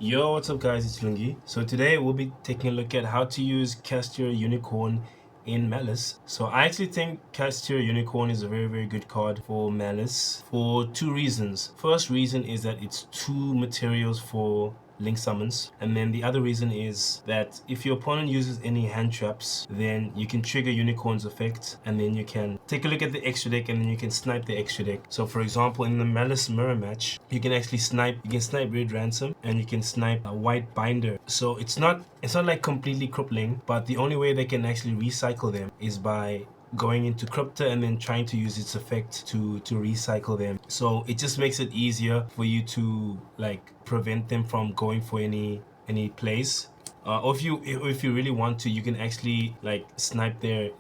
Yo, what's up guys, it's Lungi. So today we'll be taking a look at how to use Kashtira Unicorn in Maliss. So I actually think Kashtira Unicorn is a very good card for Maliss for two reasons. First reason is that it's two materials for link summons, and then the other reason is that if your opponent uses any hand traps, then you can trigger Unicorn's effect, and then you can take a look at the extra deck, and then you can snipe the extra deck. So for example, in the Maliss mirror match, you can actually snipe Red Ransom, and you can snipe a White Binder. So it's not like completely crippling, but the only way they can actually recycle them is by going into CRYPTER and then trying to use its effect to recycle them. So it just makes it easier for you to like prevent them from going for any plays. Or if you really want to, you can actually like snipe their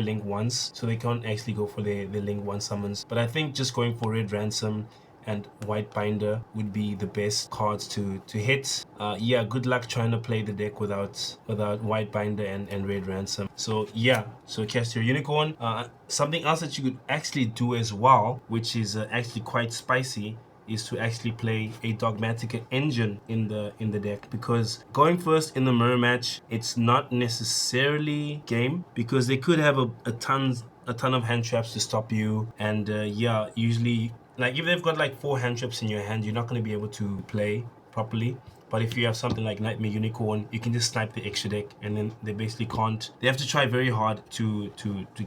link once, so they can't actually go for their link one summons. But I think just going for Red Ransom and White Binder would be the best cards to hit. Yeah, good luck trying to play the deck without White Binder and Red Ransom. So yeah, so Kashtira Unicorn. Something else that you could actually do as well, which is actually quite spicy, is to actually play a Dogmatika engine in the deck, because going first in the mirror match, it's not necessarily game, because they could have a ton of hand traps to stop you, and yeah, usually like if they've got like 4 hand traps in your hand, you're not going to be able to play properly. But if you have something like Nightmare Unicorn, you can just snipe the extra deck, and then they basically can't. They have to try very hard to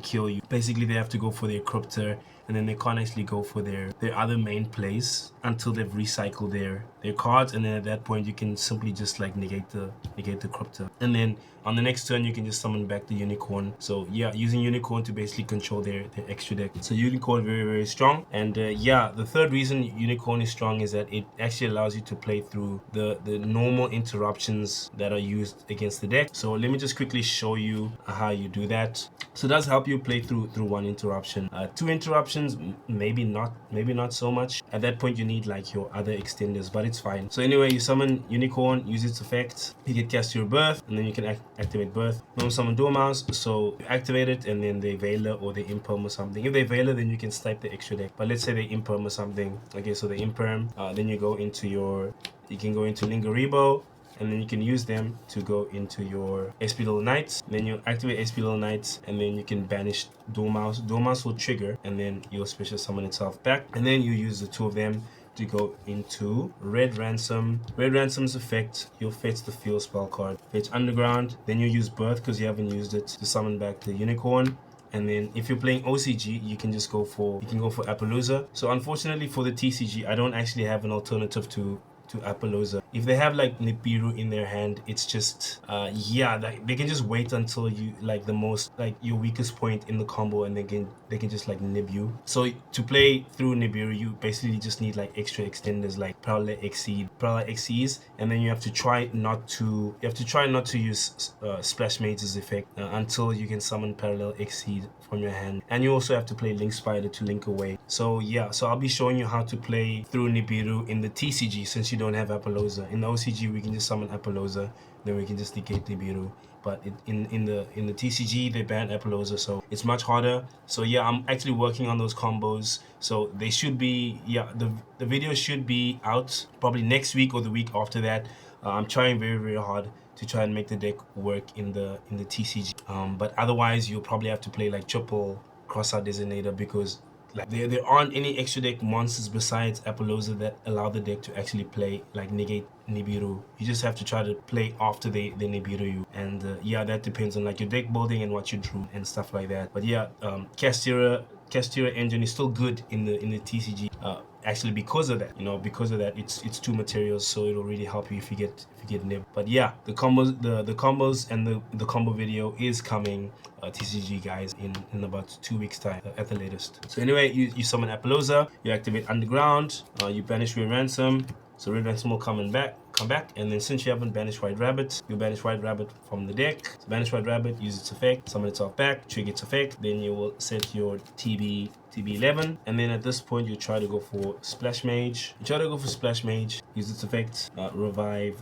kill you. Basically, they have to go for their CRYPTER, and then they can't actually go for their other main plays until they've recycled their cards, and then at that point you can simply just like negate the CRYPTER, and then on the next turn you can just summon back the Unicorn. So yeah, using Unicorn to basically control their extra deck. So Unicorn very strong. And yeah, the third reason Unicorn is strong is that it actually allows you to play through the normal interruptions that are used against the deck. So let me just quickly show you how you do that. So it does help you play through one interruption. 2 interruptions, maybe not so much. At that point you need like your other extenders, but it's fine. So anyway, you summon Unicorn, use its effect, you get Kashtira Birth, and then you can activate Birth. Normal summon Dormouse, so you activate it, and then they Veiler or they Imperm or something. If they Veiler, then you can snipe the extra deck. But let's say they Imperm or something. Okay, so they Imperm, then you go into you can go into Lingaribo, and then you can use them to go into your SP Little Knights. Then you activate SP Little Knights, and then you can banish Dormouse. Dormouse will trigger, and then you'll special summon itself back. And then you use the 2 of them to go into Red Ransom. Red Ransom's effect, you'll fetch the field spell card. Fetch Underground, then you use Birth because you haven't used it to summon back the Unicorn. And then if you're playing OCG, you can just go for Appaloosa. So unfortunately for the TCG, I don't actually have an alternative to Appaloosa. If they have like Nibiru in their hand, it's just yeah, they can just wait until you like the most like your weakest point in the combo, and they can just like nib you. So to play through Nibiru, you basically just need like extra extenders like Parallel Xyz, and then you have to try not to use Splash Mage's effect until you can summon Parallel Xyz from your hand. And you also have to play Link Spider to link away. So yeah, so I'll be showing you how to play through Nibiru in the TCG, since you don't have Appaloosa. In the OCG, we can just summon Appaloosa, then we can just negate Nibiru. But in the TCG, they banned Appaloosa, so it's much harder. So yeah, I'm actually working on those combos. So they should be, yeah, the video should be out probably next week or the week after that. I'm trying very hard to try and make the deck work in the TCG. But otherwise, you'll probably have to play like triple Crossout Designator, because like there aren't any extra deck monsters besides Appaloosa that allow the deck to actually play like negate Nibiru. You just have to try to play after they Nibiru you, and yeah, that depends on like your deck building and what you drew and stuff like that. But yeah, Kashtira engine is still good in the TCG. Actually, because of that, it's 2 materials, so it'll really help you if you get nib. But yeah, the combos and the combo video is coming TCG guys in about 2 weeks time at the latest. So anyway, you summon Appaloosa, you activate Underground, you banish Red Ransom. So Red Ransom will come back, and then since you haven't banished White Rabbit, you banish White Rabbit from the deck. So banish White Rabbit, use its effect, summon itself back, trigger its effect, then you will set your TB-11, and then at this point you try to go for Splash Mage. Use its effect, revive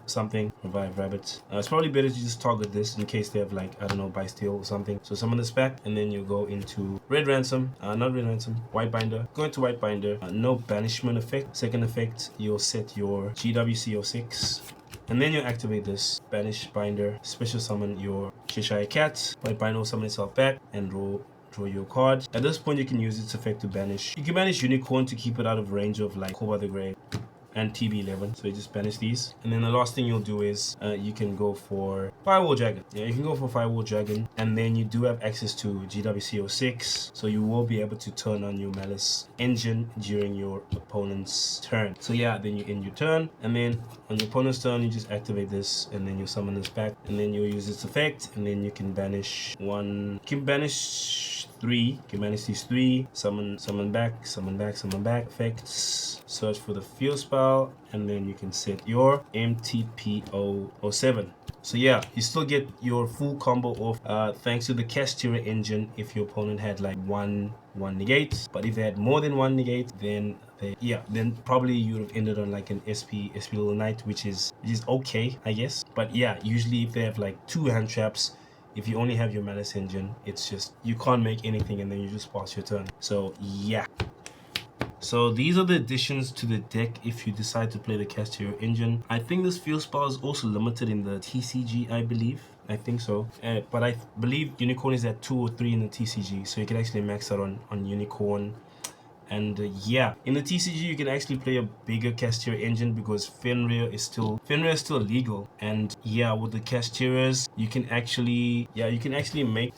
Rabbit. It's probably better to just target this in case they have like, I don't know, Bystial or something. So summon this back, and then you go into Red Ransom, White Binder. Go into White Binder, no banishment effect. Second effect, you'll set your GWC-06, And then you activate this banish binder, special summon your Cheshire cat, white binder will summon itself back, and draw your card. At this point you can use its effect to banish. You can banish Unicorn to keep it out of range of like Call by the Grave and TB-11, so you just banish these. And then the last thing you'll do is you can go for Firewall Dragon. Yeah, you can go for Firewall Dragon, and then you do have access to GWC-06, so you will be able to turn on your Maliss engine during your opponent's turn. So yeah, then you end your turn, and then on your opponent's turn you just activate this, and then you summon this back, and then you'll use its effect, and then you can banish one. You can banish three. You can banish these three. Summon back, effects. Search for the field spell, and then you can set your MTP-07. So yeah, you still get your full combo off thanks to the Kashtira engine if your opponent had like one negate. But if they had more than one negate, then then probably you would have ended on like an SP Little Knight, which is okay, I guess. But yeah, usually if they have like 2 hand traps, if you only have your Maliss engine, it's just you can't make anything, and then you just pass your turn. So yeah. So these are the additions to the deck if you decide to play the Kashtira engine. I think this field spell is also limited in the TCG, I believe. I think so. But I believe Unicorn is at 2 or 3 in the TCG, so you can actually max out on Unicorn. And yeah, in the TCG you can actually play a bigger Kashtira engine because Fenrir is still legal. And yeah, with the Kashtiras you can actually make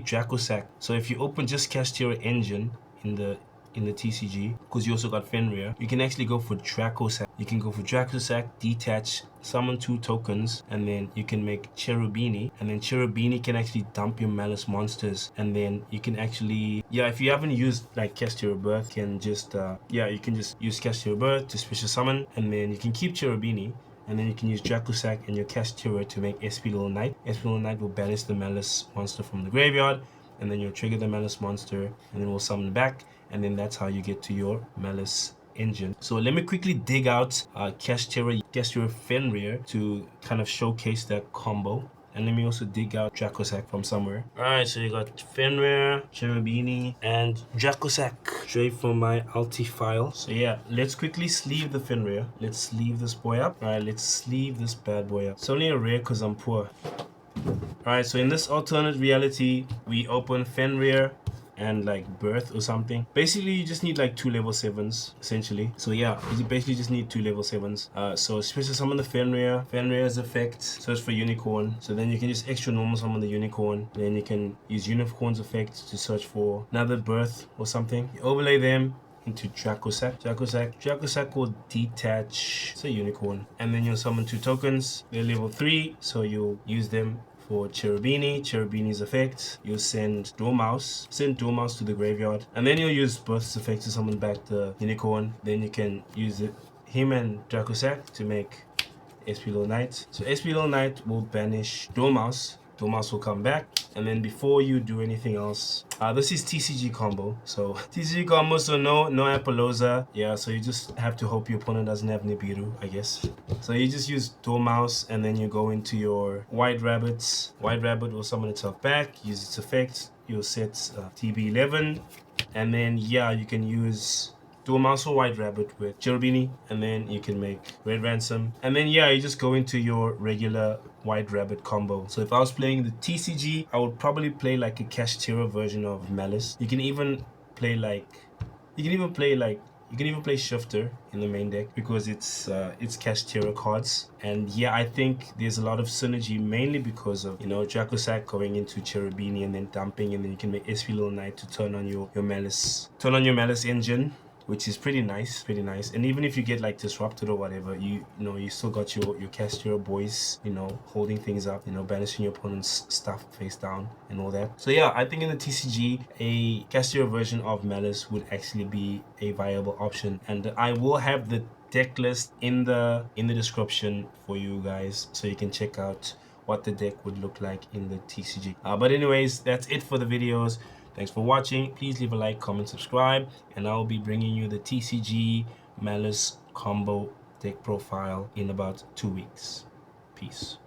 Dracossack. So if you open just Kashtira engine in the TCG, because you also got Fenrir, you can actually go for Dracossack. You can go for Dracossack, detach, summon 2 tokens, and then you can make Cherubini, and then Cherubini can actually dump your Maliss monsters, and then you can actually, if you haven't used like Kashtira Birth, you can just use Kashtira Birth to special summon, and then you can keep Cherubini, and then you can use Dracossack and your Kashtira to make SP Little Knight. SP Little Knight will banish the Maliss monster from the graveyard, and then you'll trigger the Maliss monster, and then we'll summon back, and then that's how you get to your Maliss engine. So let me quickly dig out Kashtira Fenrir to kind of showcase that combo, and let me also dig out Dracossack from somewhere. Alright, so you got Fenrir, Cherubini, and Dracossack straight from my Alti file. So yeah, let's quickly sleeve the Fenrir. Let's sleeve this boy up. Alright, let's sleeve this bad boy up. It's only a rare because I'm poor. Alright, so in this alternate reality, we open Fenrir and like Birth or something. Basically you just need like 2 level 7s essentially. So yeah, you basically just need 2 level 7s. So special summon the Fenrir's effect, search for Unicorn. So then you can just extra normal summon the Unicorn. Then you can use Unicorn's effect to search for another Birth or something. You overlay them into Dracossack. Dracossack will detach, say Unicorn, and then you'll summon 2 tokens. They're level 3, so you'll use them for Cherubini's effect. You'll send Dormouse to the graveyard, and then you'll use Birth's effect to summon back the Unicorn. Then you can use him and Dracossack to make SP Little Knight. So SP Little Knight will banish Dormouse. Dormouse will come back, and then before you do anything else, this is TCG combo. So TCG combo, so no Apollosa. Yeah, so you just have to hope your opponent doesn't have Nibiru, I guess. So you just use Dormouse, and then you go into your White Rabbits. White Rabbit will summon itself back, use its effect. You'll set TB-11, and then yeah, you can use Dormouse or White Rabbit with Cherubini, and then you can make Red Ransom, and then yeah, you just go into your regular White Rabbit combo. So if I was playing the TCG, I would probably play like a Kashtira version of Maliss. You can even play Shifter in the main deck because it's Kashtira cards. And yeah, I think there's a lot of synergy, mainly because of, you know, Dracossack going into Cherubini and then dumping, and then you can make SP Little Knight to turn on your Maliss engine, which is pretty nice. And even if you get like disrupted or whatever, you know you still got your Kashtira boys, you know, holding things up, you know, banishing your opponent's stuff face down and all that. So yeah, I think in the TCG a Kashtira version of Maliss would actually be a viable option, and I will have the deck list in the description for you guys, so you can check out what the deck would look like in the TCG. But anyways, that's it for the videos. Thanks for watching. Please leave a like, comment, subscribe, and I'll be bringing you the TCG Maliss combo deck profile in about 2 weeks. Peace.